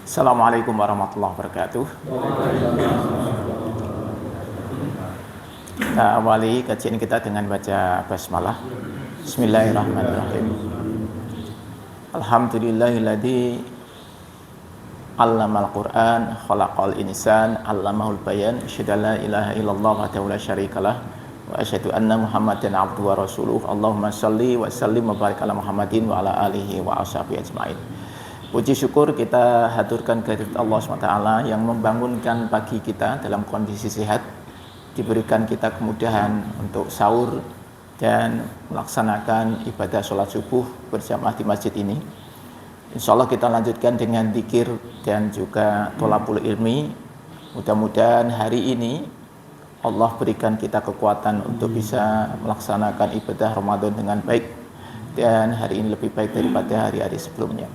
Assalamualaikum warahmatullahi wabarakatuh. Kita awali kajian kita dengan baca basmalah. Bismillahirrahmanirrahim. Alhamdulillahilladzi 'allamal Qur'an, khalaqal insan, 'allamahul bayan. Asyhadu an la ilaha illallah wahdahu la syarikalah wa asyhadu anna Muhammadan 'abduhu wa rasuluh. Allahumma shalli wa sallim wa barik ala Muhammadin wa ala alihi wa ashabihi ajmain. Puji syukur kita haturkan kehadirat Allah SWT yang membangunkan pagi kita dalam kondisi sehat, diberikan kita kemudahan untuk sahur dan melaksanakan ibadah sholat subuh berjamaah di masjid ini. Insya Allah kita lanjutkan dengan dzikir dan juga tholabul ilmi. Mudah-mudahan hari ini Allah berikan kita kekuatan untuk bisa melaksanakan ibadah Ramadan dengan baik, dan hari ini lebih baik daripada hari-hari sebelumnya.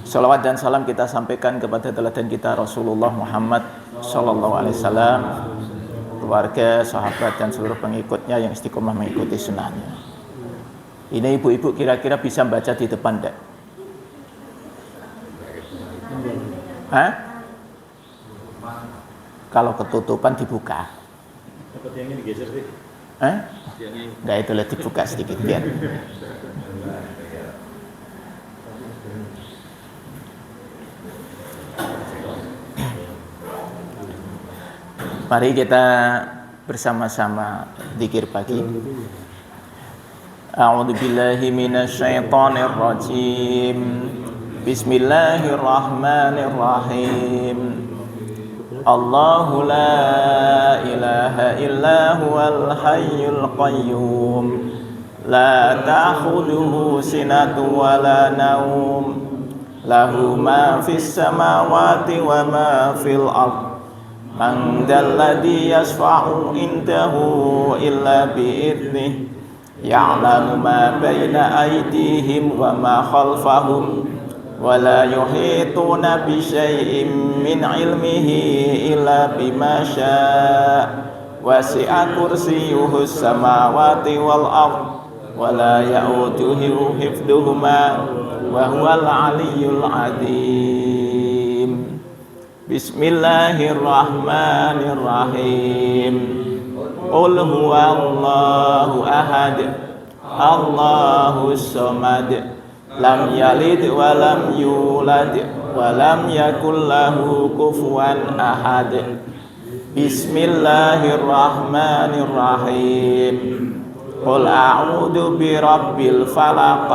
Salawat dan salam kita sampaikan kepada teladan kita Rasulullah Muhammad Sallallahu Alaihi Wasallam, keluarga, sahabat dan seluruh pengikutnya yang istiqomah mengikuti sunnahnya. Ini ibu-ibu kira-kira bisa baca di depan enggak? Hah? Kalau ketutupan dibuka. Yang ini digeser sih. Enggak, itu lah dibuka sedikit biar. Mari kita bersama-sama dzikir pagi. A'udzubillahi minasyaitonir rajim. Bismillahirrahmanirrahim. Allahu la ilaha illa huwal hayyul qayyum. La ta'khudhuhu sinatun wa la naum. Lahu ma fis samawati wa ma fil ardh. Man dalladhi yashfa'u indahu illa bi'idnih. Ya'lamu ma baina aydihim wa ma khalfahum. Wa la yuhituna bi syai'in min ilmihi illa bima syaa'. Wasi'a kursiyyuhu samawati wal ardh. Wa la ya'uduhu hifdhuhuma wa huwal 'aliyyul 'azim. Bismillahirrahmanirrahim. Qul huwallahu ahad, Allahus samad, lam yalid wa lam yulad wa lam yakul lahu kufuwan ahad. Bismillahirrahmanirrahim. Qul a'udzu birabbil falaq,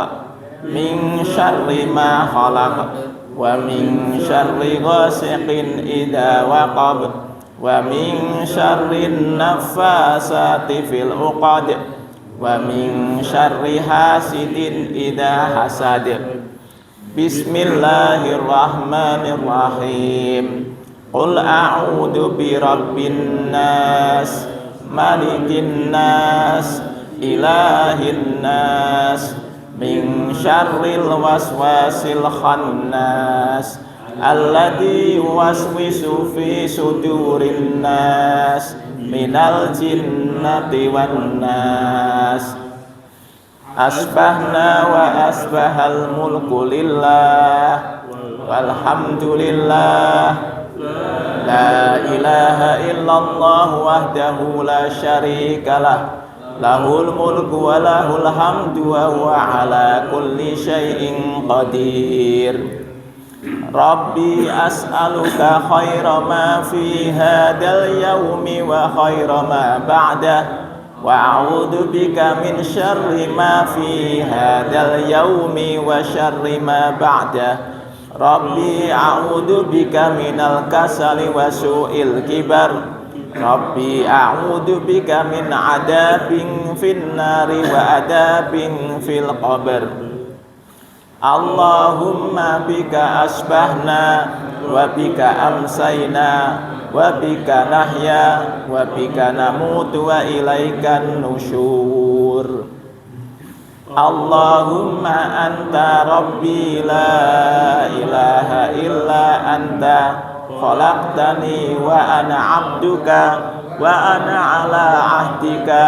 min syarri ma khalaq, wa min syarri ghasiqin idza waqab, wa min syarri naffasati fil 'uqad, wa min syarri hasidin idza hasad. Bismillahirrahmanirrahim. Qul a'udzu birabbin nas, malikin nas, ilahin nas, min syarril waswasil khannas, alladzi yuwaswisu fi sudurin nas, minal jinnati wan nas. Asbahna wa asbahal mulku lillah, walhamdulillah, la ilaha illallah wahdahu la syarikalah, lahul mulku wa lahul hamdu wa huwa ala kulli syai'in qadir. Rabbi as'aluka khaira ma fi hadzal yaumi wa khaira ma ba'dah, wa a'udzu bika min syarri ma fi hadzal yaumi wa syarri ma ba'dah. Rabbi a'udzu bika minal kasali wa su'il kibar. Rabbi a'udzu bika min adabin fin nari wa adabin fil qabr. Allahumma bika asbahna wa bika amsayna wa bika nahya wa bika namutu wa ilaikan nusyur. Allahumma anta rabbi la ilaha illa anta, khalaqtani wa ana 'abduka wa ana 'ala 'ahdika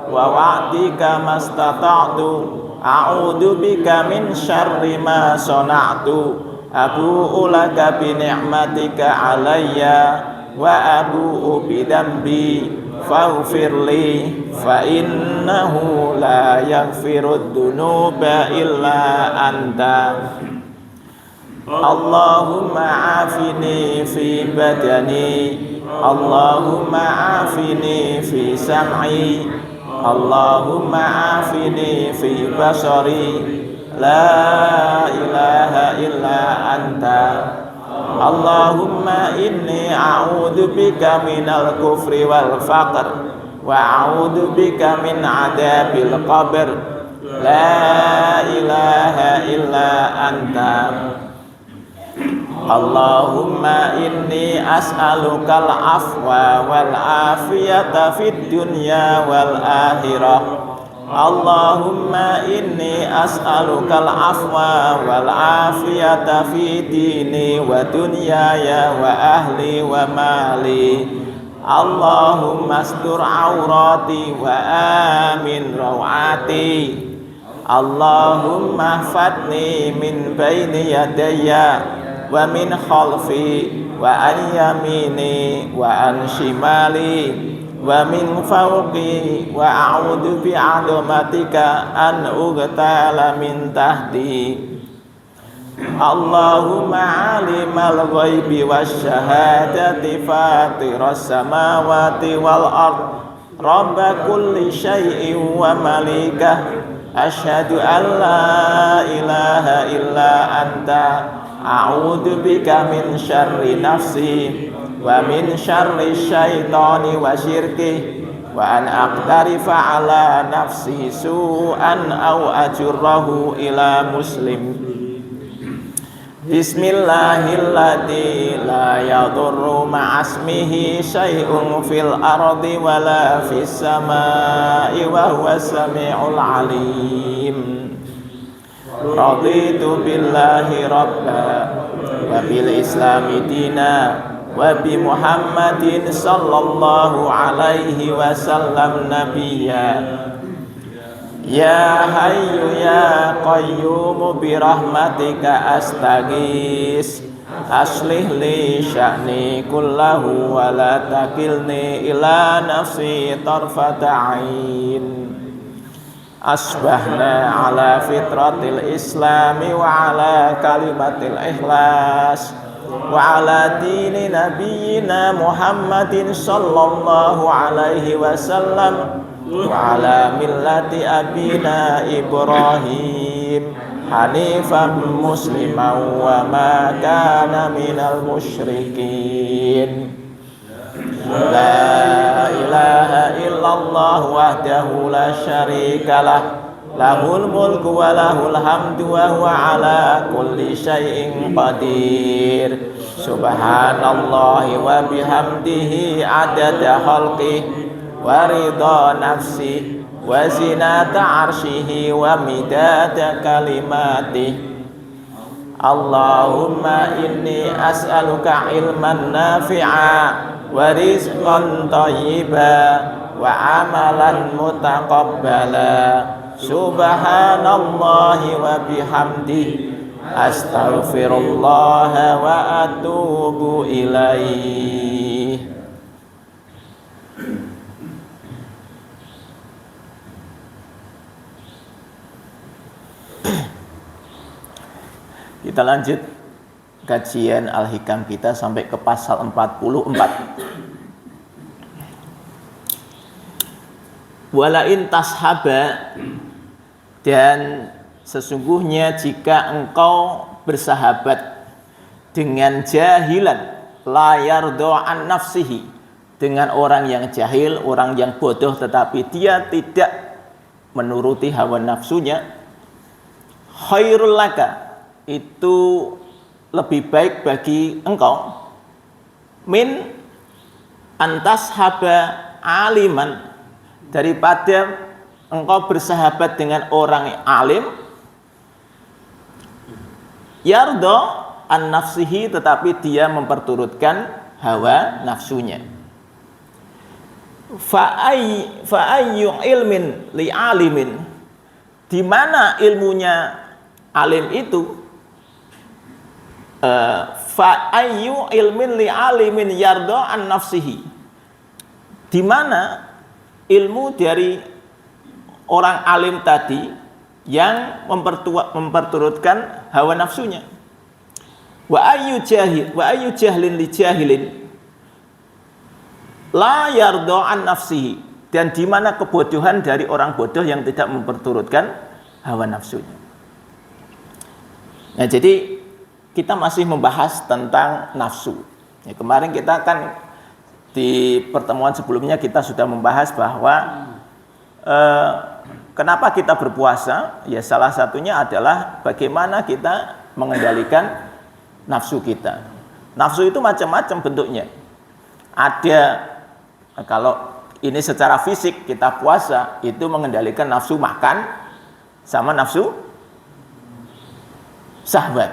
wa wa'dika mastata'tu. A'udzu bika min syarri ma sana'tu. abu'u laka bi ni'matika alayya wa abu'u bi dambi faghfirli fa innahu la yaghfirud dunuba illa anta. Allahumma afini fi badani, Allahumma afini fi sam'i, Allahumma afini fi basari, la ilaha illa anta. Allahumma inni a'udzu bika minal kufri wal faqr wa a'udzu bika min adzabil qabr, la ilaha illa anta. Allahumma inni as'alukal afwa wal afiyata fid dunya wal akhirah. Allahumma inni as'alukal afwa wal afiyata fi dini wa dunyaya wa ahli wa mali. Allahumma astur aurati wa amin rawati. Allahumma hfadni min baini yadayya wa min khalfi wa an yamini wa an shimali wa min fawqi wa a'udzu bi 'azamatika an ughtala min tahti. Allahumma 'alimal ghaibi wasyahadati fatiras samawati wal ard rabb kulli syai'in wa malikah asyhadu an la ilaha illa anta a'udzu bika min syarri nafsi wa min syarri syaitani wa syirki wa an aqtarifa ala nafsi su'an aw ajurrahu ila muslim. Bismillahilladzi la yadurru ma'asmihi syai'un fil ardi wala fis samai wa huwas samiul alim. Raditu billahi rabba wa bil islami dina wa bi Muhammadin sallallahu alaihi wasallam nabiyya. Ya hayyu ya qayyum bi rahmatika astaghis aslih li sya'ni kullahu wa la takilni ila nafsi tarfata ain. Asbahna ala fitratil islami wa ala kalimatil ikhlas wa ala dini nabiyyina Muhammadin sallallahu alaihi wasallam wa ala millati abina Ibrahim hanifan musliman wa ma kana minal musyrikin. La ilaha illallah wahdahu la syarika lah, lahul mulku wa lahul hamdu wa huwa ala kulli syai'in qadir. Subhanallahi wa bihamdihi adada khalqihi wa ridha nafsihi wa zinata arshihi wa midada kalimatih. Allahumma inni as'aluka ilman nafi'a wa rizqan thayyiba wa amalan mutaqabbala. Subhanallahi wa bihamdihi astaghfirullah wa atubu ilaih. Kita lanjut kajian Al-Hikam kita sampai ke pasal 44. Walain tashaba, dan sesungguhnya jika engkau bersahabat dengan jahilan, la yardo an nafsihi, dengan orang yang jahil, orang yang bodoh tetapi dia tidak menuruti hawa nafsunya, khairul laka, itu lebih baik bagi engkau, min antas haba aliman, daripada engkau bersahabat dengan orang alim, yardo an nafsihi, tetapi dia memperturutkan hawa nafsunya. Fa'ayyu ilmin li alimin, di mana ilmunya alim itu, fa ayyu ilmin li alimin yardo an nafsihi, di mana ilmu dari orang alim tadi yang memperturutkan hawa nafsunya. Wa ayyu jahlin li jahilin la yardo an nafsihi, dan di mana kebodohan dari orang bodoh yang tidak memperturutkan hawa nafsunya. Nah, jadi kita masih membahas tentang nafsu. Ya, kemarin kita kan di pertemuan sebelumnya kita sudah membahas bahwa kenapa kita berpuasa? Ya, salah satunya adalah bagaimana kita mengendalikan nafsu kita. Nafsu itu macam-macam bentuknya. Ada, kalau ini secara fisik kita puasa, itu mengendalikan nafsu makan sama nafsu syahwat.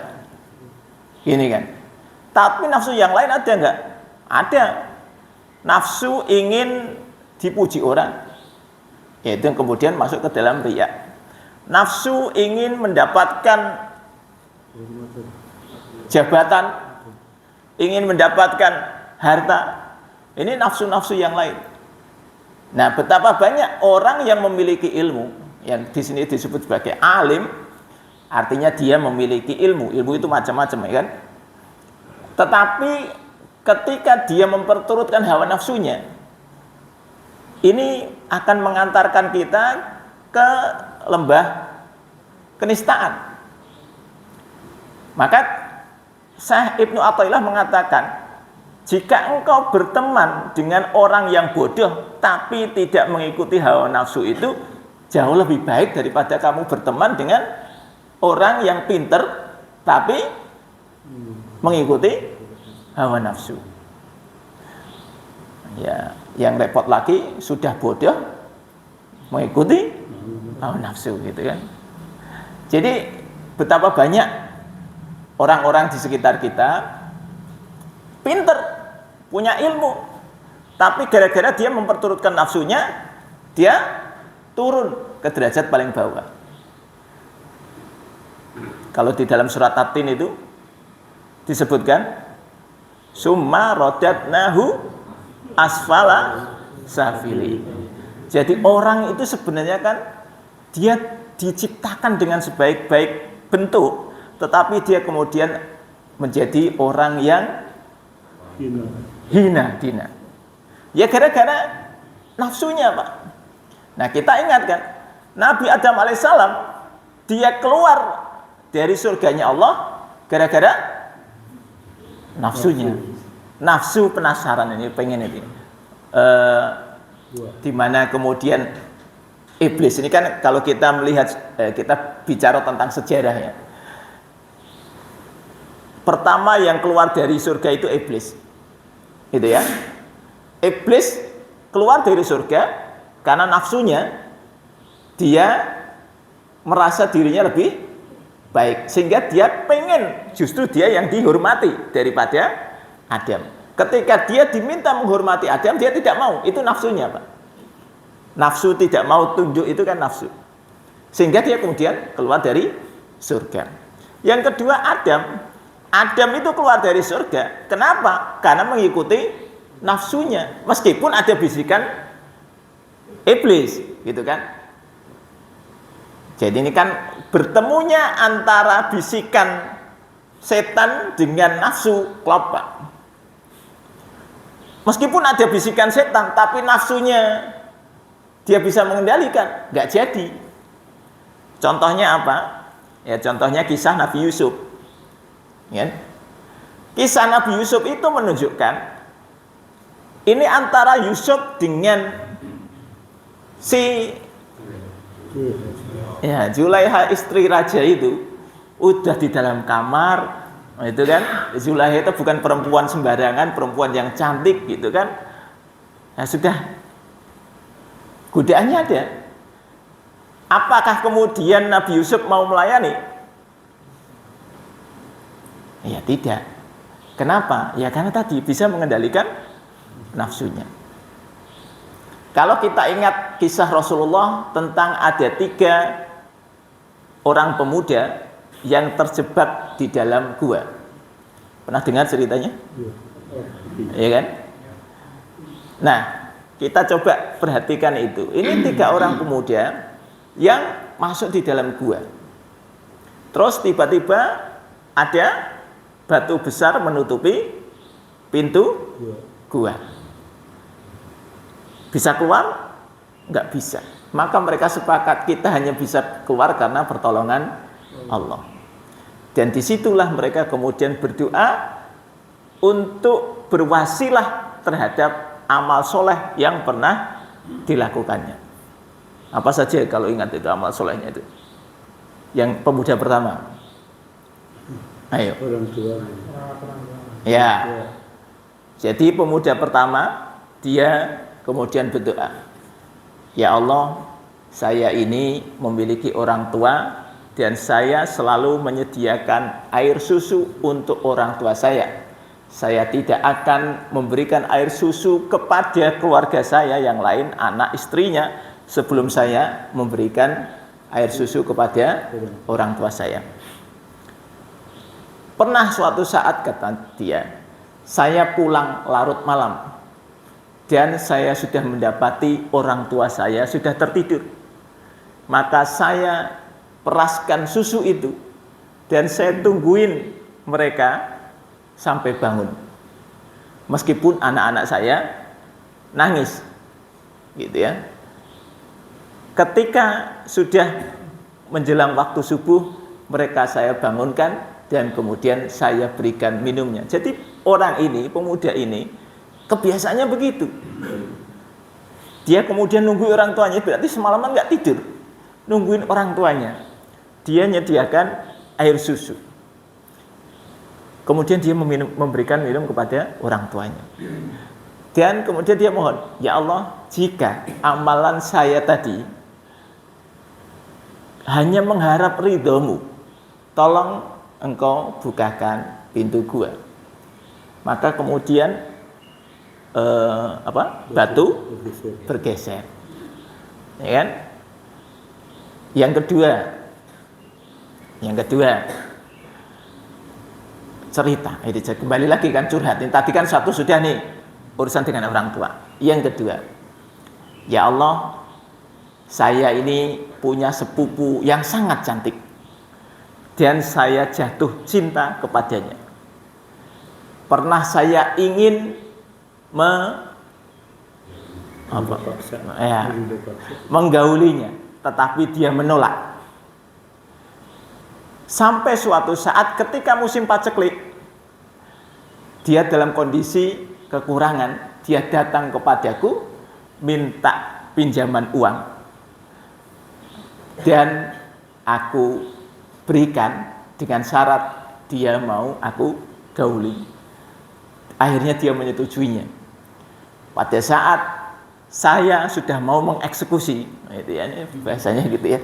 Ini kan. Tapi nafsu yang lain ada enggak? Ada. Nafsu ingin dipuji orang, yaitu yang kemudian masuk ke dalam riya. Nafsu ingin mendapatkan jabatan, ingin mendapatkan harta. Ini nafsu-nafsu yang lain. Nah, betapa banyak orang yang memiliki ilmu, yang di sini disebut sebagai alim, artinya dia memiliki ilmu. Ilmu itu macam-macam, ya kan? Tetapi ketika dia memperturutkan hawa nafsunya, ini akan mengantarkan kita ke lembah kenistaan. Maka Syekh Ibnu Athaillah mengatakan, jika engkau berteman dengan orang yang bodoh tapi tidak mengikuti hawa nafsu, itu jauh lebih baik daripada kamu berteman dengan orang yang pinter tapi mengikuti hawa nafsu. Ya, yang repot lagi sudah bodoh mengikuti hawa nafsu, gitu kan. Jadi betapa banyak orang-orang di sekitar kita pinter, punya ilmu, tapi gara-gara dia memperturutkan nafsunya, dia turun ke derajat paling bawah. Kalau di dalam surat At-Tin itu disebutkan summa radatnahu asfala safili. Jadi orang itu sebenarnya kan dia diciptakan dengan sebaik-baik bentuk, tetapi dia kemudian menjadi orang yang hina. Ya gara-gara nafsunya, Pak. Nah, kita ingatkan Nabi Adam alaihissalam, dia keluar dari surganya Allah gara-gara nafsunya. Nafsu penasaran, ini pengen ini. Di mana kemudian iblis ini kan, kalau kita melihat, kita bicara tentang sejarah ya. Pertama yang keluar dari surga itu iblis. Gitu ya. Iblis keluar dari surga karena nafsunya, dia merasa dirinya lebih baik, sehingga dia pengen justru dia yang dihormati daripada Adam. Ketika dia diminta menghormati Adam, dia tidak mau. Itu nafsunya, Pak. Nafsu tidak mau tunduk, itu kan nafsu. Sehingga dia kemudian keluar dari surga. Yang kedua, Adam itu keluar dari surga. Kenapa? Karena mengikuti nafsunya. Meskipun ada bisikan iblis, gitu kan. Jadi ini kan bertemunya antara bisikan setan dengan nafsu klop, Pak. Meskipun ada bisikan setan, tapi nafsunya dia bisa mengendalikan, nggak jadi. Contohnya apa? Ya, contohnya kisah Nabi Yusuf. Ya. Kisah Nabi Yusuf itu menunjukkan ini antara Yusuf dengan si Zulaiha, istri raja itu, udah di dalam kamar, itu kan. Zulaiha itu bukan perempuan sembarangan, perempuan yang cantik, gitu kan. Nah, sudah godaannya ada. Apakah kemudian Nabi Yusuf mau melayani? Ya tidak. Kenapa? Ya karena tadi bisa mengendalikan nafsunya. Kalau kita ingat kisah Rasulullah tentang ada 3 orang pemuda yang terjebak di dalam gua. Pernah dengar ceritanya? Iya. Iya kan? Nah, kita coba perhatikan itu. Ini 3 orang pemuda yang masuk di dalam gua. Terus tiba-tiba ada batu besar menutupi pintu gua. Bisa keluar? Enggak bisa. Maka mereka sepakat kita hanya bisa keluar karena pertolongan Allah. Dan disitulah mereka kemudian berdoa untuk berwasilah terhadap amal soleh yang pernah dilakukannya. Apa saja kalau ingat itu amal solehnya itu? Yang pemuda pertama. Ayo. Orang tua. Ya. Jadi pemuda pertama dia kemudian berdoa, ya Allah, saya ini memiliki orang tua dan saya selalu menyediakan air susu untuk orang tua saya. Saya tidak akan memberikan air susu kepada keluarga saya yang lain, anak istrinya, sebelum saya memberikan air susu kepada orang tua saya. Pernah suatu saat, kata dia, saya pulang larut malam dan saya sudah mendapati orang tua saya sudah tertidur. Maka saya peraskan susu itu dan saya tungguin mereka sampai bangun. Meskipun anak-anak saya nangis. Gitu ya. Ketika sudah menjelang waktu subuh, mereka saya bangunkan dan kemudian saya berikan minumnya. Jadi orang ini, pemuda ini, kebiasaannya begitu. Dia kemudian nunggu orang tuanya, berarti semalaman nggak tidur. Nungguin orang tuanya. Dia menyediakan air susu. Kemudian dia memberikan minum kepada orang tuanya. Dan kemudian dia mohon, ya Allah, jika amalan saya tadi hanya mengharap ridhomu, tolong engkau bukakan pintu gua. Maka kemudian batu bergeser. Ya kan? Yang kedua cerita. Kembali lagi kan curhat. Tadi kan satu sudah nih urusan dengan orang tua. Yang kedua, ya Allah, saya ini punya sepupu yang sangat cantik dan saya jatuh cinta kepadanya. Pernah mau menggaulinya, tetapi dia menolak. Sampai suatu saat ketika musim paceklik, dia dalam kondisi kekurangan, dia datang kepadaku minta pinjaman uang dan aku berikan dengan syarat dia mau aku gauli. Akhirnya dia menyetujuinya. Pada saat saya sudah mau mengeksekusi, itu ya, bahasanya gitu ya.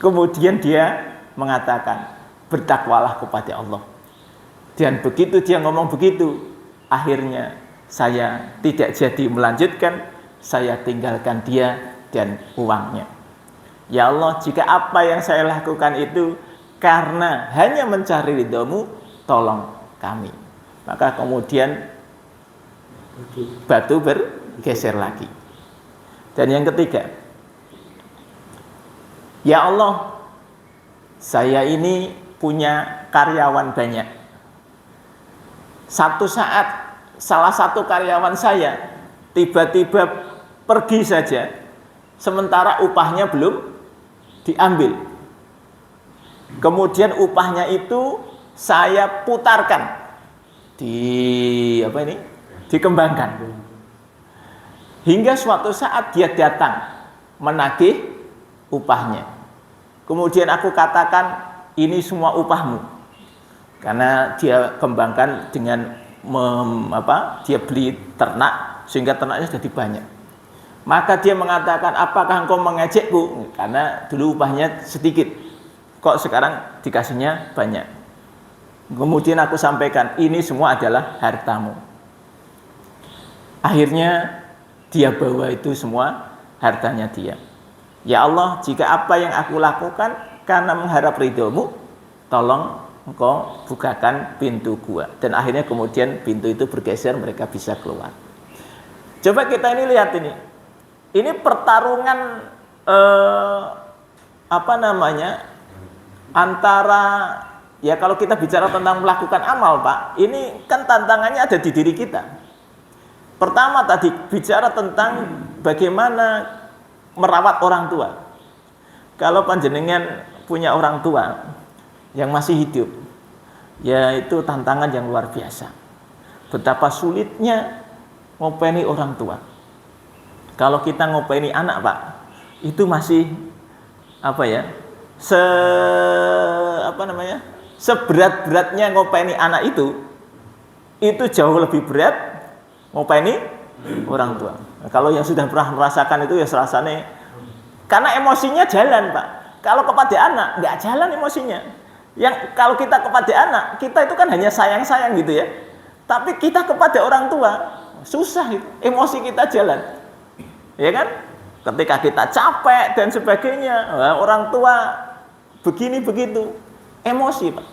Kemudian dia mengatakan, bertakwalah kepada Allah. Dan begitu dia ngomong begitu, akhirnya saya tidak jadi melanjutkan, saya tinggalkan dia dan uangnya. Ya Allah, jika apa yang saya lakukan itu karena hanya mencari ridhomu, tolong kami. Maka kemudian batu bergeser lagi. Dan yang ketiga, ya Allah, saya ini punya karyawan banyak. Satu saat salah satu karyawan saya tiba-tiba pergi saja, sementara upahnya belum diambil. Kemudian upahnya itu saya putarkan dikembangkan. Hingga suatu saat dia datang menagih upahnya. Kemudian aku katakan, ini semua upahmu. Karena dia kembangkan dengan dia beli ternak sehingga ternaknya jadi banyak. Maka dia mengatakan, apakah engkau mengejekku? Karena dulu upahnya sedikit, kok sekarang dikasihnya banyak. Kemudian aku sampaikan, ini semua adalah hartamu. Akhirnya dia bawa itu semua hartanya dia. Ya Allah, jika apa yang aku lakukan karena mengharap ridhomu, tolong engkau bukakan pintu gua. Dan akhirnya kemudian pintu itu bergeser, mereka bisa keluar. Coba kita ini lihat ini. Ini pertarungan antara, ya kalau kita bicara tentang melakukan amal, Pak, ini kan tantangannya ada di diri kita. Pertama tadi bicara tentang bagaimana merawat orang tua. Kalau panjenengan punya orang tua yang masih hidup, ya itu tantangan yang luar biasa. Betapa sulitnya ngopeni orang tua. Kalau kita ngopeni anak, Pak, itu masih seberat-beratnya ngopeni anak itu jauh lebih berat ngopeni orang tua. Nah, kalau yang sudah pernah merasakan itu ya rasanya, karena emosinya jalan, Pak. Kalau kepada anak nggak jalan emosinya. Yang kalau kita kepada anak, kita itu kan hanya sayang-sayang gitu ya. Tapi kita kepada orang tua susah gitu. Emosi kita jalan. Ya kan? Ketika kita capek dan sebagainya, orang tua begini begitu, emosi, Pak.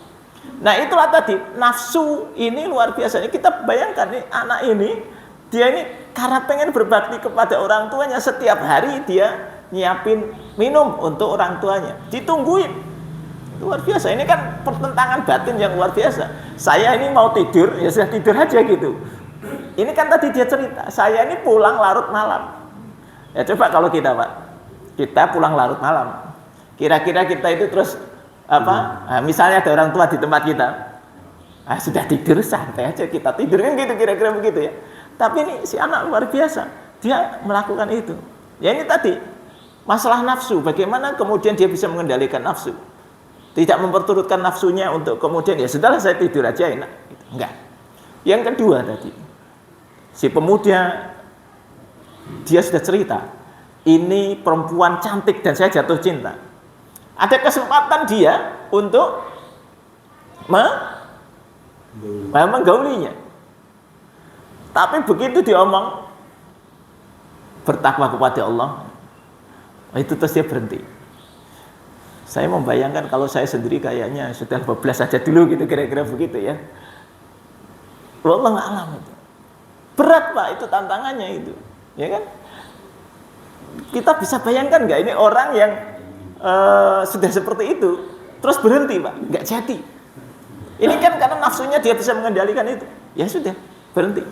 Nah, itulah tadi nafsu ini luar biasa. Kita bayangkan nih anak ini, dia ini karena pengen berbakti kepada orang tuanya, setiap hari dia nyiapin minum untuk orang tuanya, ditungguin. Luar biasa. Ini kan pertentangan batin yang luar biasa. Saya ini mau tidur, ya sudah tidur aja gitu. Ini kan tadi dia cerita, saya ini pulang larut malam. Ya coba kalau kita, Pak, kita pulang larut malam, kira-kira kita itu terus misalnya ada orang tua di tempat kita, sudah tidur santai aja, kita tidur kan gitu, kira-kira begitu ya. Tapi ini si anak luar biasa, dia melakukan itu. Ya ini tadi masalah nafsu, bagaimana kemudian dia bisa mengendalikan nafsu, tidak memperturutkan nafsunya untuk kemudian ya sudahlah saya tidur aja enak. Enggak. Yang kedua tadi, si pemuda dia sudah cerita, ini perempuan cantik dan saya jatuh cinta. Ada kesempatan dia untuk menggaulinya. Tapi begitu diomong bertakwa kepada Allah, itu terus dia berhenti. Saya membayangkan kalau saya sendiri kayaknya sudah 12 saja dulu gitu, kira-kira begitu ya. Wallahu a'lam itu. Berat, Pak, itu tantangannya itu. Ya kan? Kita bisa bayangkan nggak ini orang yang sudah seperti itu terus berhenti, Pak, nggak jadi. Ini kan karena nafsunya dia bisa mengendalikan itu. Ya sudah, berhenti.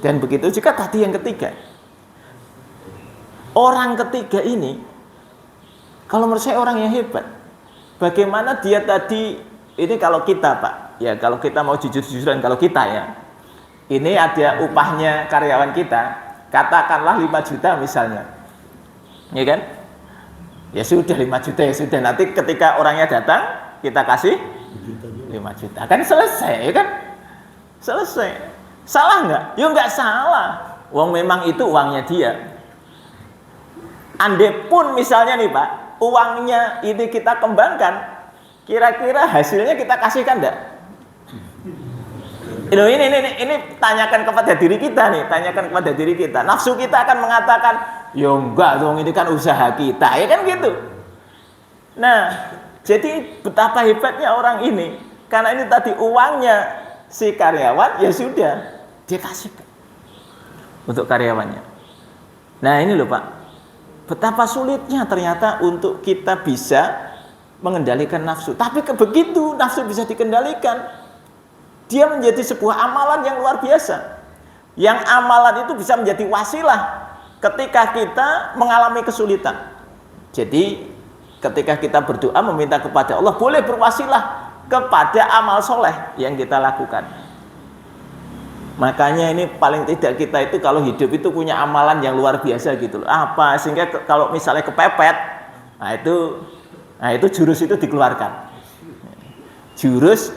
Dan begitu juga tadi yang ketiga. Orang ketiga ini, kalau menurut saya orang yang hebat. Bagaimana dia tadi, ini kalau kita, Pak, ya kalau kita mau jujur-jujuran, kalau kita ya, ini ada upahnya karyawan kita. Katakanlah 5 juta misalnya, ya kan? Ya sudah 5 juta ya sudah. Nanti ketika orangnya datang kita kasih 5 juta, kan selesai, ya kan? Selesai. Salah nggak? Ya nggak salah. Uang memang itu uangnya dia. Andai pun misalnya nih, Pak, uangnya ini kita kembangkan, kira-kira hasilnya kita kasihkan enggak? Ini tanyakan kepada diri kita nih, tanyakan kepada diri kita. Nafsu kita akan mengatakan, ya enggak dong, ini kan usaha kita, ya kan gitu. Nah, jadi betapa hebatnya orang ini, karena ini tadi uangnya si karyawan, ya sudah, dia kasih untuk karyawannya. Nah ini loh, Pak, betapa sulitnya ternyata untuk kita bisa mengendalikan nafsu. Tapi begitu nafsu bisa dikendalikan, dia menjadi sebuah amalan yang luar biasa. Yang amalan itu bisa menjadi wasilah ketika kita mengalami kesulitan. Jadi ketika kita berdoa meminta kepada Allah, boleh berwasilah kepada amal soleh yang kita lakukan. Makanya ini paling tidak kita itu kalau hidup itu punya amalan yang luar biasa gitu loh. Apa sehingga kalau misalnya kepepet, nah itu jurus itu dikeluarkan. Jurus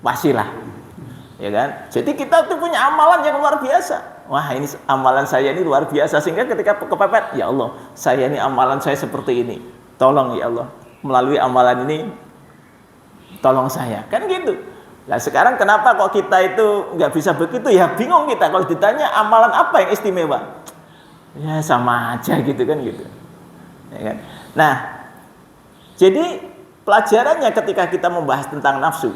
wasilah. Ya kan? Jadi kita tuh punya amalan yang luar biasa. Wah, ini amalan saya ini luar biasa, sehingga ketika kepepet, ya Allah, saya ini amalan saya seperti ini. Tolong ya Allah, melalui amalan ini tolong saya. Kan gitu. Nah, sekarang kenapa kok kita itu nggak bisa begitu? Ya bingung kita kalau ditanya amalan apa yang istimewa. Ya sama aja gitu kan gitu. Ya kan? Nah, jadi pelajarannya ketika kita membahas tentang nafsu,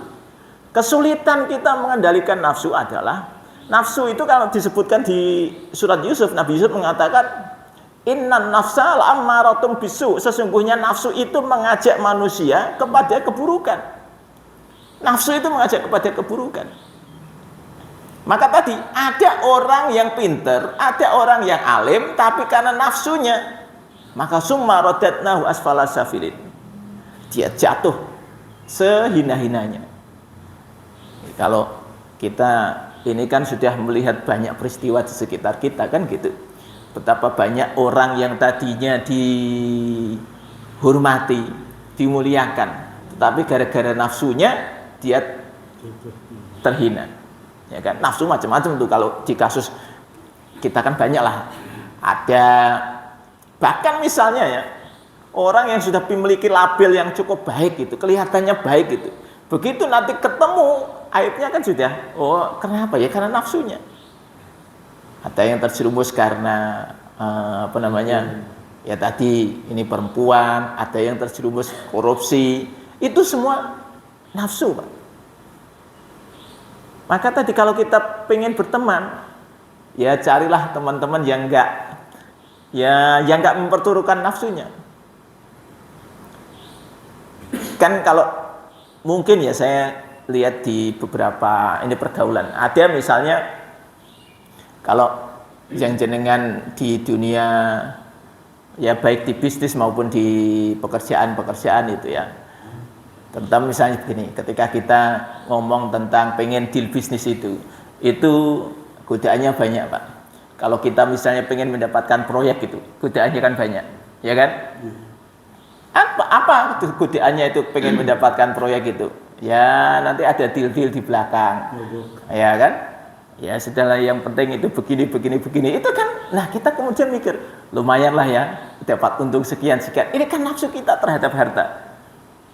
kesulitan kita mengendalikan nafsu adalah nafsu itu kalau disebutkan di surat Yusuf, Nabi Yusuf mengatakan innan nafsa la'ammaratun bisu, sesungguhnya nafsu itu mengajak manusia kepada keburukan. Nafsu itu mengajak kepada keburukan. Maka tadi ada orang yang pinter, ada orang yang alim, tapi karena nafsunya, maka summa radatnahu asfala safilin. Dia jatuh sehina-hinanya. Kalau kita ini kan sudah melihat banyak peristiwa di sekitar kita kan gitu. Betapa banyak orang yang tadinya dihormati, dimuliakan, tetapi gara-gara nafsunya dia terhina. Ya kan, nafsu macam-macam tuh. Kalau di kasus kita kan banyak lah. Ada bahkan misalnya ya, orang yang sudah memiliki label yang cukup baik gitu, kelihatannya baik gitu. Begitu nanti ketemu aibnya kan sudah, oh kenapa ya? Karena nafsunya. Ada yang terjerumus karena ya tadi ini perempuan, ada yang terjerumus korupsi. Itu semua nafsu, Pak. Maka tadi kalau kita pengen berteman, ya carilah teman-teman yang enggak memperturutkan nafsunya. Kan kalau mungkin ya saya lihat di beberapa ini pergaulan, ada misalnya kalau yang jenengan di dunia ya baik di bisnis maupun di pekerjaan itu ya, tentang misalnya begini, ketika kita ngomong tentang pengen deal bisnis itu godaannya banyak, Pak. Kalau kita misalnya pengen mendapatkan proyek itu godaannya kan banyak, ya kan? Apa godaannya itu pengen mendapatkan proyek itu? Ya nanti ada deal-deal di belakang, ya kan? Ya sudahlah, yang penting itu begini. Itu kan, nah kita kemudian mikir, lumayan lah ya, dapat untung sekian. Ini kan nafsu kita terhadap harta.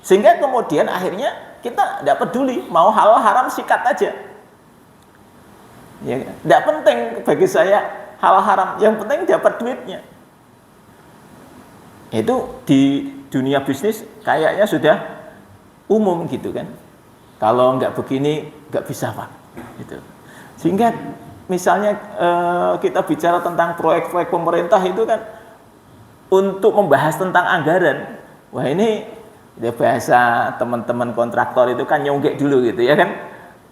Sehingga kemudian akhirnya kita tidak peduli, mau halal haram sikat aja. Ya, tidak penting bagi saya halal haram, yang penting dapat duitnya. Itu di dunia bisnis kayaknya sudah umum gitu kan. Kalau nggak begini nggak bisa, Pak. Gitu. Sehingga misalnya kita bicara tentang proyek-proyek pemerintah itu kan untuk membahas tentang anggaran. Wah ini ya bahasa teman-teman kontraktor itu kan nyonggek dulu gitu ya kan.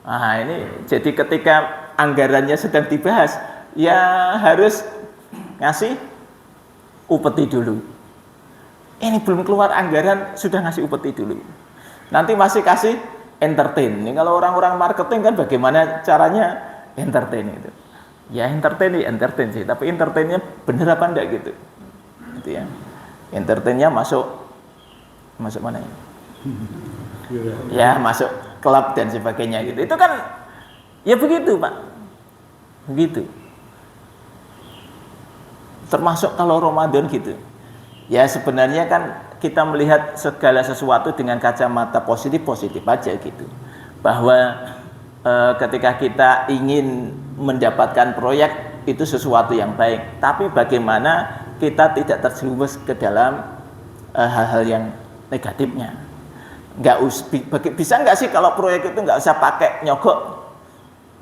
Nah ini jadi ketika anggarannya sedang dibahas ya harus ngasih upeti dulu. Ini belum keluar anggaran sudah ngasih upeti dulu. Nanti masih kasih entertain. Ini kalau orang-orang marketing kan bagaimana caranya entertain itu. Ya entertain sih, tapi entertainnya bener apa enggak gitu. Gitu ya. Entertainnya masuk mana ya? Ya masuk klub dan sebagainya gitu. Itu kan ya begitu, Pak. Begitu. Termasuk kalau Ramadan gitu. Ya sebenarnya kan kita melihat segala sesuatu dengan kacamata positif aja gitu. Bahwa ketika kita ingin mendapatkan proyek itu sesuatu yang baik, tapi bagaimana kita tidak terjerumus ke dalam hal-hal yang negatifnya. Bisa nggak sih kalau proyek itu nggak usah pakai nyogok?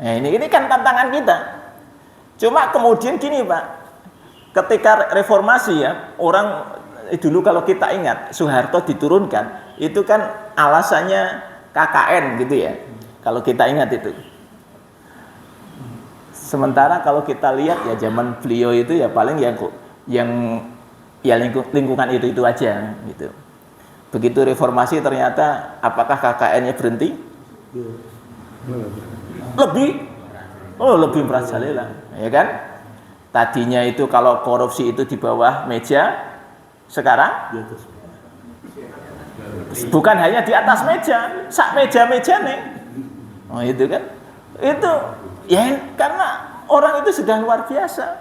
Nah, ini kan tantangan kita. Cuma kemudian gini, Pak, ketika reformasi ya, orang dulu kalau kita ingat Soeharto diturunkan itu kan alasannya KKN gitu ya. Kalau kita ingat itu. Sementara kalau kita lihat ya zaman beliau itu ya paling lingkungan itu aja gitu. Begitu reformasi ternyata apakah KKN-nya berhenti? Lebih merajalela, ya kan? Tadinya itu kalau korupsi itu di bawah meja, sekarang bukan hanya di atas meja, sak meja nih. Oh itu kan, itu ya karena orang itu sudah luar biasa.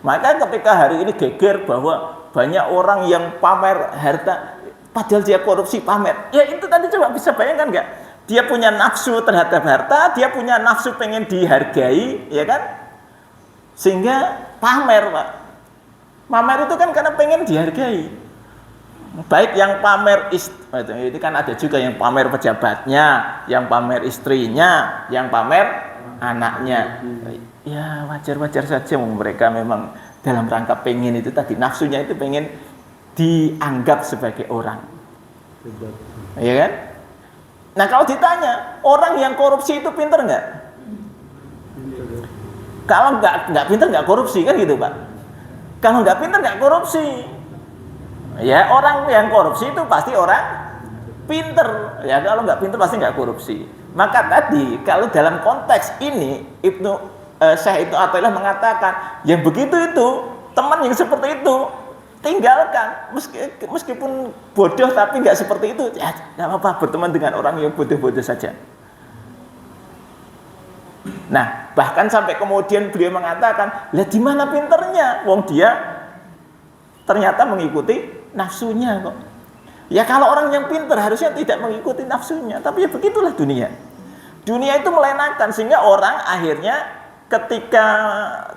Maka ketika hari ini geger bahwa banyak orang yang pamer harta, padahal dia korupsi pamer. Ya itu tadi coba bisa bayangkan nggak? Dia punya nafsu terhadap harta, dia punya nafsu pengen dihargai, ya kan? Sehingga pamer, Pak. Pamer itu kan karena pengen dihargai. Baik yang pamer itu kan ada juga yang pamer pejabatnya, yang pamer istrinya, yang pamer anaknya. Ya wajar-wajar saja, mereka memang dalam rangka pengen itu tadi, nafsunya itu pengen dianggap sebagai orang. Iya kan? Nah kalau ditanya, orang yang korupsi itu pinter nggak? Kalau nggak pinter nggak korupsi kan gitu Pak. Kalau nggak pinter nggak korupsi. Ya orang yang korupsi itu pasti orang pinter. Ya kalau nggak pinter pasti nggak korupsi. Maka tadi kalau dalam konteks ini Syekh Ibnu Athaillah mengatakan yang begitu itu teman yang seperti itu tinggalkan, meskipun bodoh tapi nggak seperti itu, ya nggak apa-apa berteman dengan orang yang bodoh-bodoh saja. Nah bahkan sampai kemudian beliau mengatakan, lah di mana pinternya? Wong dia ternyata mengikuti nafsunya kok. Ya kalau orang yang pintar harusnya tidak mengikuti nafsunya, tapi ya begitulah dunia. Dunia itu melenakan sehingga orang akhirnya ketika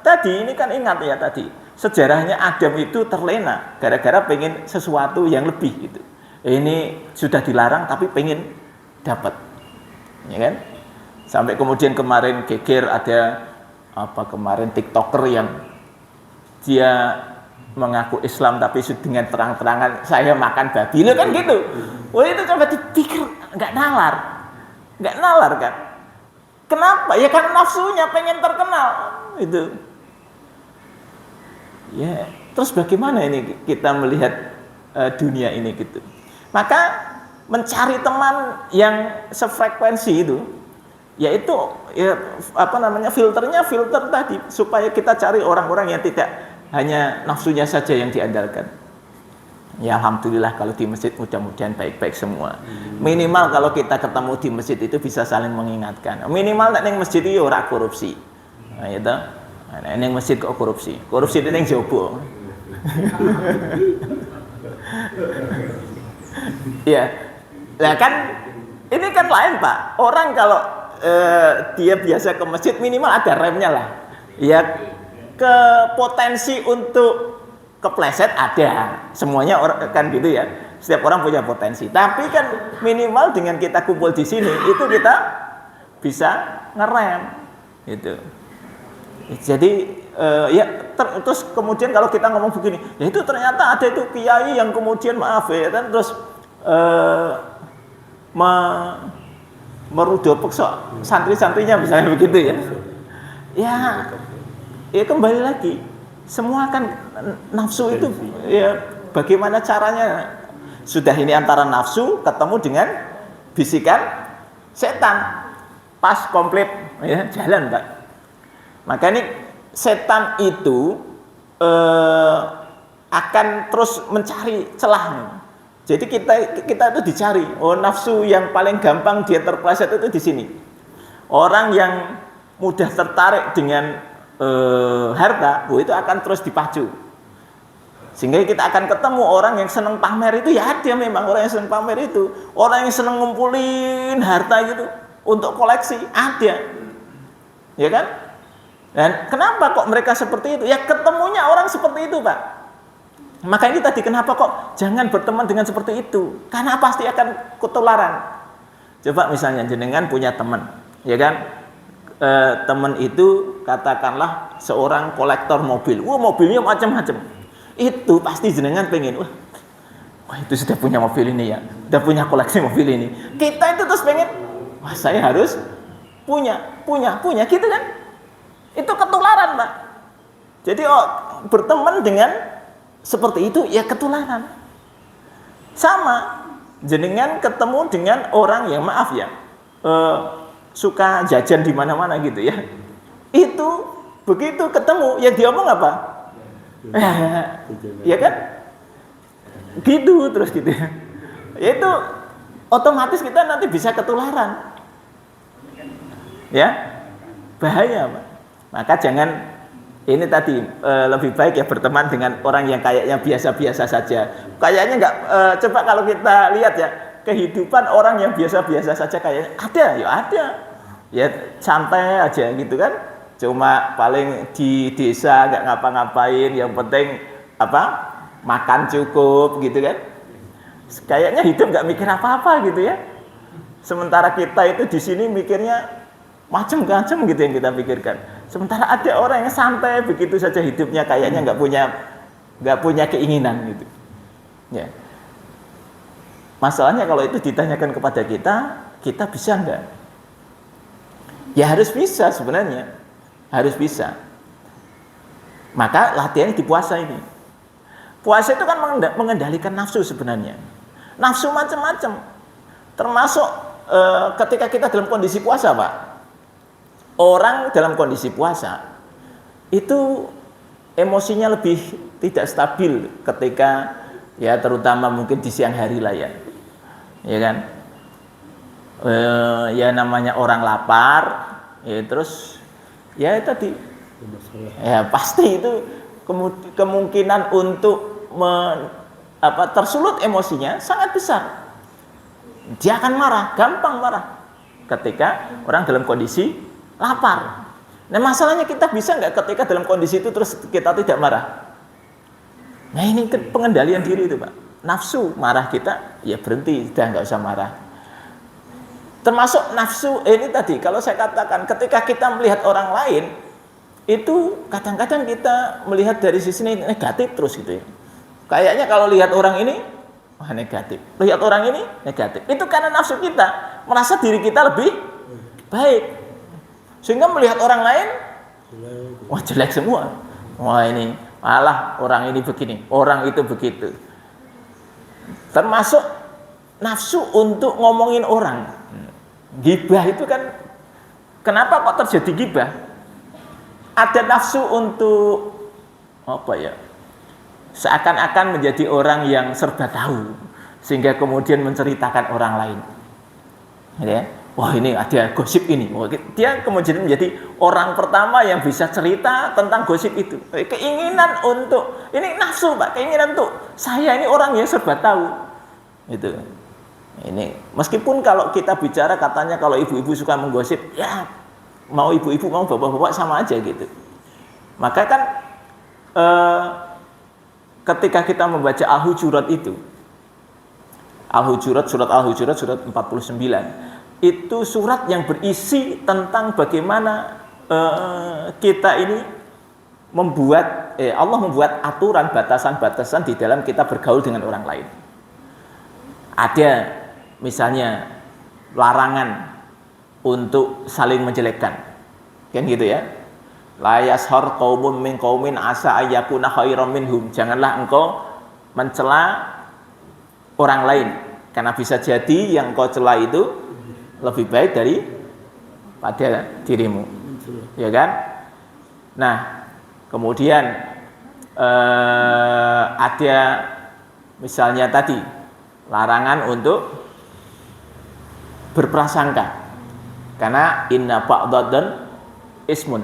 tadi ini kan ingat ya tadi sejarahnya Adam itu terlena gara-gara pengen sesuatu yang lebih gitu. Ini sudah dilarang tapi pengen dapat, ya kan? Sampai kemudian kemarin geger ada kemarin TikToker yang dia mengaku Islam tapi dengan terang-terangan saya makan babi, lo kan gitu. Wah itu coba dipikir nggak nalar kan? Kenapa? Ya karena nafsunya pengen terkenal itu. Ya terus bagaimana ini kita melihat dunia ini gitu? Maka mencari teman yang sefrekuensi itu, yaitu filternya filter tadi supaya kita cari orang-orang yang tidak hanya nafsunya saja yang diandalkan. Ya alhamdulillah kalau di masjid mudah-mudahan baik-baik semua. Minimal kalau kita ketemu di masjid itu bisa saling mengingatkan. Minimal nek ning masjid iki ora korupsi. Nah itu. Nek ning masjid kok korupsi. Korupsi itu ning jowo. Ya. Lah kan ini kan lain, Pak. Orang kalau dia biasa ke masjid minimal ada remnya lah. Ya ke potensi untuk kepleset ada, semuanya orang kan gitu ya, setiap orang punya potensi, tapi kan minimal dengan kita kumpul di sini itu kita bisa ngerem gitu. Jadi terus kemudian kalau kita ngomong begini, ya itu ternyata ada itu kiai yang kemudian maaf ya kan terus merudopek santri-santrinya misalnya begitu ya. Ya kembali lagi, semua kan nafsu itu ya bagaimana caranya. Sudah ini antara nafsu ketemu dengan bisikan setan, pas komplit ya jalan Pak. Maka ini setan itu akan terus mencari celahnya. Jadi kita itu dicari. Oh nafsu yang paling gampang dia terpleset itu di sini. Orang yang mudah tertarik dengan harta, itu akan terus dipacu. Sehingga kita akan ketemu orang yang senang pamer itu, ya ada memang orang yang senang pamer itu. Orang yang senang ngumpulin harta gitu untuk koleksi, ada. Ya kan? Dan kenapa kok mereka seperti itu? Ya ketemunya orang seperti itu, Pak. Maka ini tadi kenapa kok jangan berteman dengan seperti itu? Karena pasti akan ketularan. Coba misalnya jenengan punya teman, ya kan? Teman itu katakanlah seorang kolektor mobil, mobilnya macam-macam, itu pasti jenengan pengen, wah itu sudah punya mobil ini ya, sudah punya koleksi mobil ini, kita itu terus pengen, wah saya harus punya, gitu kan? Itu ketularan Pak. Jadi berteman dengan seperti itu ya ketularan. Sama jenengan ketemu dengan orang yang maaf ya. Suka jajan di mana-mana gitu ya. Itu begitu ketemu yang dia omong apa? Ya kan? Gitu terus gitu ya. Itu otomatis kita nanti bisa ketularan. Ya. Bahaya, Pak. Maka jangan ini tadi lebih baik ya berteman dengan orang yang kayaknya biasa-biasa saja. Kayaknya enggak coba kalau kita lihat ya kehidupan orang yang biasa-biasa saja kayaknya ada ya santai aja gitu kan, cuma paling di desa nggak ngapa-ngapain, yang penting makan cukup gitu kan, Kayaknya hidup nggak mikir apa-apa gitu ya. Sementara kita itu di sini mikirnya macam-macam gitu yang kita pikirkan. Sementara ada orang yang santai begitu saja hidupnya, kayaknya nggak punya keinginan gitu. Ya. Masalahnya kalau itu ditanyakan kepada kita bisa nggak? Ya harus bisa sebenarnya, harus bisa. Maka latihan di puasa ini. Puasa itu kan mengendalikan nafsu sebenarnya. Nafsu macam-macam. Termasuk ketika kita dalam kondisi puasa, Pak. Orang dalam kondisi puasa itu emosinya lebih tidak stabil ketika ya terutama mungkin di siang hari lah ya. Ya kan? Ya namanya orang lapar, ya terus ya tadi ya pasti itu kemungkinan untuk tersulut emosinya sangat besar. Dia akan marah, gampang marah ketika orang dalam kondisi lapar. Nah masalahnya kita bisa nggak ketika dalam kondisi itu terus kita tidak marah? Nah ini pengendalian diri itu Pak. Nafsu marah kita, ya berhenti, sudah nggak usah marah. Termasuk nafsu ini tadi, kalau saya katakan ketika kita melihat orang lain, itu kadang-kadang kita melihat dari sisi negatif terus gitu ya. Kayaknya kalau lihat orang ini, wah negatif. Lihat orang ini, negatif. Itu karena nafsu kita, merasa diri kita lebih baik. Sehingga melihat orang lain, wah jelek semua. Wah ini, malah orang ini begini, orang itu begitu. Termasuk nafsu untuk ngomongin orang. Gibah itu kan, kenapa kok terjadi gibah? Ada nafsu untuk, apa ya, seakan-akan menjadi orang yang serba tahu. Sehingga kemudian menceritakan orang lain. Ya. Wah ini ada gosip ini. Dia kemudian menjadi orang pertama yang bisa cerita tentang gosip itu. Keinginan untuk, ini nafsu Pak, keinginan untuk saya ini orang yang serba tahu. Itu. Ini meskipun kalau kita bicara katanya kalau ibu-ibu suka menggosip, ya mau ibu-ibu mau bapak-bapak sama aja gitu. Maka kan ketika kita membaca Al-Hujurat itu, surat Al-Hujurat surat 49. Itu surat yang berisi tentang bagaimana kita ini Allah membuat aturan batasan-batasan di dalam kita bergaul dengan orang lain. Ada misalnya larangan untuk saling menjelekkan, kan gitu ya. La yashar qaumun min qaumin asa ayyakuna khairam minhum. Janganlah engkau mencela orang lain, karena bisa jadi yang kau cela itu lebih baik daripada dirimu, ya kan? Nah, kemudian ada misalnya tadi larangan untuk berprasangka, karena inna ba'dadan ismun.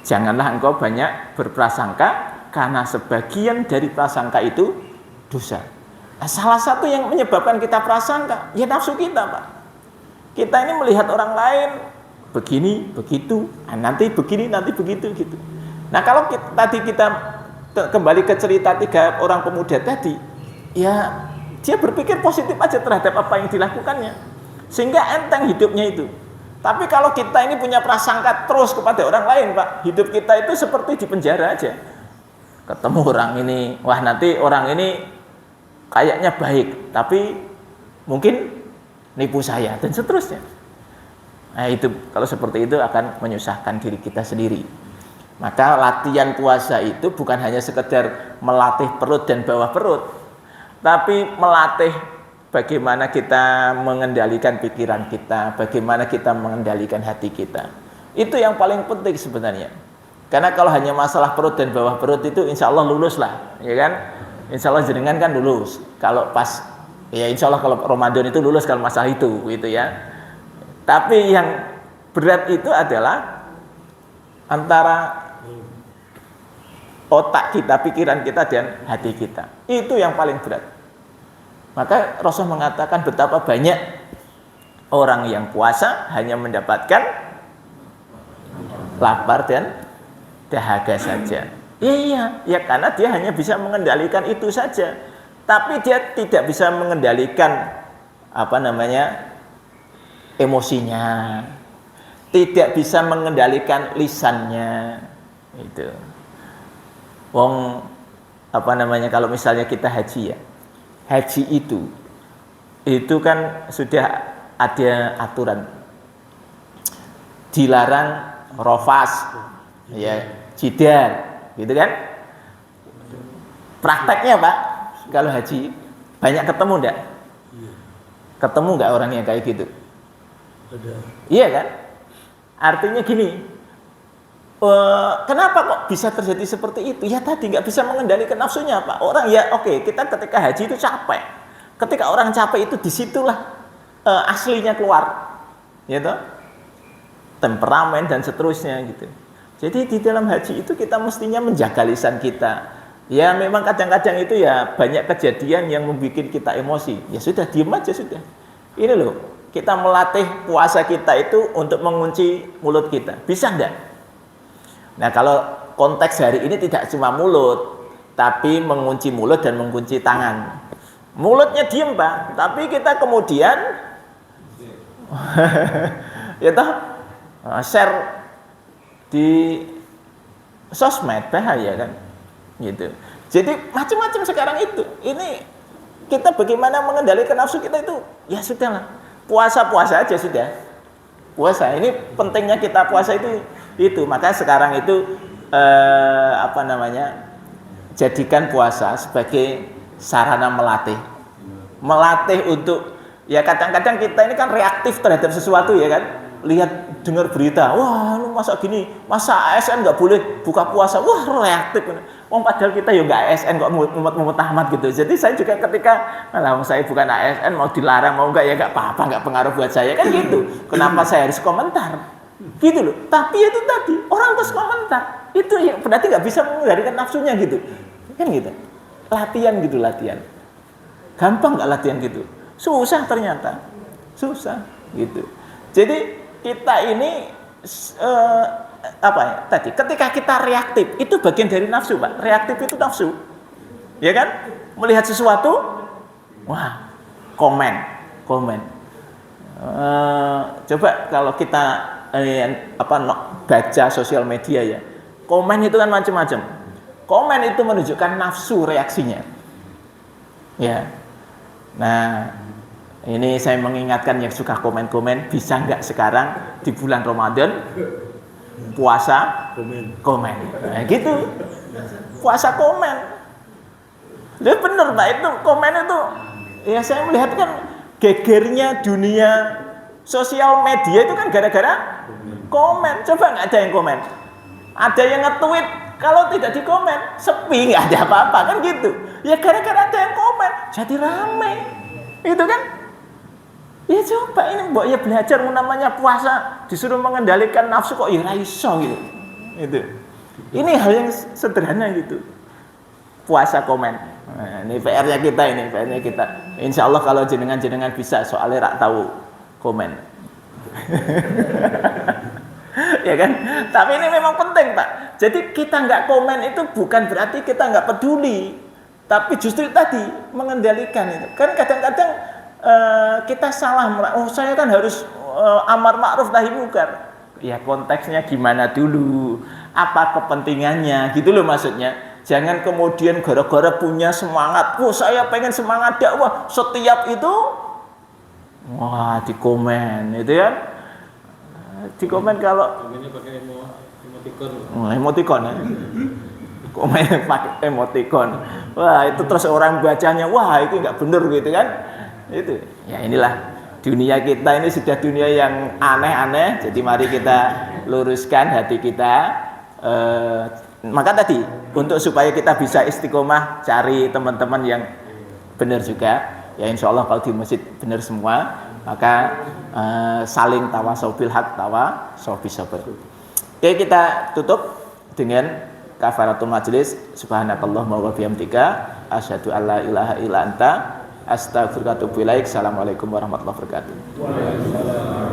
Janganlah engkau banyak berprasangka, karena sebagian dari prasangka itu dosa. Nah, salah satu yang menyebabkan kita prasangka, ya nafsu kita Pak. Kita ini melihat orang lain begini, begitu, nanti begini, nanti begitu, gitu. Nah kalau kita kembali ke cerita 3 orang pemuda tadi, ya dia berpikir positif aja terhadap apa yang dilakukannya, sehingga enteng hidupnya itu. Tapi kalau kita ini punya prasangka terus kepada orang lain Pak, hidup kita itu seperti di penjara aja. Ketemu orang ini, wah nanti orang ini kayaknya baik, tapi mungkin nipu saya dan seterusnya. Nah itu kalau seperti itu akan menyusahkan diri kita sendiri. Maka latihan puasa itu bukan hanya sekedar melatih perut dan bawah perut, tapi melatih bagaimana kita mengendalikan pikiran kita, bagaimana kita mengendalikan hati kita. Itu yang paling penting sebenarnya. Karena kalau hanya masalah perut dan bawah perut itu insya Allah lulus lah, ya kan? Insya Allah jenengan kan lulus. Kalau pas ya insya Allah kalau Ramadan itu lulus kalau masalah itu gitu ya. Tapi yang berat itu adalah antara otak kita, pikiran kita dan hati kita. Itu yang paling berat. Maka Rasul mengatakan betapa banyak orang yang puasa hanya mendapatkan lapar dan dahaga saja. Iya, ya karena dia hanya bisa mengendalikan itu saja. tapi dia tidak bisa mengendalikan emosinya, tidak bisa mengendalikan lisannya. Itu. Wong kalau misalnya kita haji ya. Haji itu kan sudah ada aturan. Dilarang rofas, ya, jidal, gitu kan? Prakteknya Pak, kalau haji banyak ketemu enggak? Ketemu enggak orang yang kayak gitu? Ada. Iya kan? Artinya gini, kenapa kok bisa terjadi seperti itu? Ya tadi nggak bisa mengendalikan nafsunya Pak. Orang ya oke, kita ketika haji itu capek. Ketika orang capek itu disitulah aslinya keluar, gitu. Temperamen dan seterusnya gitu. Jadi di dalam haji itu kita mestinya menjaga lisan kita. Ya memang kadang-kadang itu ya banyak kejadian yang membuat kita emosi. Ya sudah, diem aja sudah. Ini loh, kita melatih puasa kita itu untuk mengunci mulut kita. Bisa enggak? Nah kalau konteks hari ini tidak cuma mulut, tapi mengunci mulut dan mengunci tangan. Mulutnya diem Pak, tapi kita kemudian ya toh, share di sosmed, bahaya kan, gitu. Jadi macam-macam sekarang itu. Ini kita bagaimana mengendalikan nafsu kita itu? Ya sudahlah, puasa aja sudah. Puasa ini pentingnya kita puasa itu. Maka sekarang itu jadikan puasa sebagai sarana melatih untuk, ya kadang-kadang kita ini kan reaktif terhadap sesuatu ya kan. Lihat dengar berita, wah lu masa gini, masa ASN nggak boleh buka puasa, wah reaktif. Padahal kita ya nggak ASN kok mumet-mumet amat gitu. Jadi saya juga ketika, saya bukan ASN mau dilarang mau nggak ya nggak apa-apa, nggak pengaruh buat saya kan gitu. Kenapa saya harus komentar? Gitu loh. Tapi itu tadi orang terus komentar, itu ya berarti nggak bisa mengendalikan nafsunya gitu, kan gitu. Latihan. Gampang nggak latihan gitu? Susah ternyata, susah gitu. Jadi kita ini tadi ketika kita reaktif itu bagian dari nafsu Pak. Reaktif itu nafsu, ya kan? Melihat sesuatu, wah komen. Coba kalau kita baca sosial media ya, komen itu kan macam-macam. Komen itu menunjukkan nafsu reaksinya, ya. Nah, ini saya mengingatkan yang suka komen-komen, bisa nggak sekarang di bulan Ramadan puasa komen. Nah, gitu. Puasa komen. Dia bener Pak, itu komen itu ya saya melihat kan gegernya dunia sosial media itu kan gara-gara komen. Coba nggak ada yang komen. Ada yang nge-tweet, kalau tidak di komen sepi, nggak ada apa-apa kan gitu. Ya gara-gara ada yang komen jadi rame. Itu kan. Ya coba ini mbok ya belajar namanya puasa disuruh mengendalikan nafsu kok ya iso gitu. Itu. Ini hal yang sederhana gitu. Puasa komen. Nah, ini PR-nya kita. Insya Allah kalau jenengan bisa, soalnya rak tahu komen. Ya kan? Tapi ini memang penting Pak. Jadi kita nggak komen itu bukan berarti kita nggak peduli, tapi justru tadi mengendalikan itu. Kan kadang-kadang kita salah, saya kan harus amar ma'ruf nahi munkar. Ya konteksnya gimana dulu, apa kepentingannya, gitu loh maksudnya. Jangan kemudian gara-gara punya semangat, saya pengen semangat dakwah, setiap itu wah dikomen, itu ya. Dikomen kalau komennya pakai emoticon. Emoticon ya. Komen pakai emoticon. Wah, itu terus orang bacanya, wah itu nggak bener gitu kan. Itu ya, inilah dunia kita ini sudah dunia yang aneh-aneh. Jadi mari kita luruskan hati kita. Maka tadi untuk supaya kita bisa istiqomah cari teman-teman yang benar juga. Ya insya Allah kalau di masjid benar semua, maka saling tawasau bil haq, tawasau bis sabr. Oke, kita tutup dengan kafaratul majlis. Subhanakallahumma wa bihamdika asyhadu alla ilaha illa anta astaghfiruka wa atubu ilaik. Assalamualaikum warahmatullahi wabarakatuh.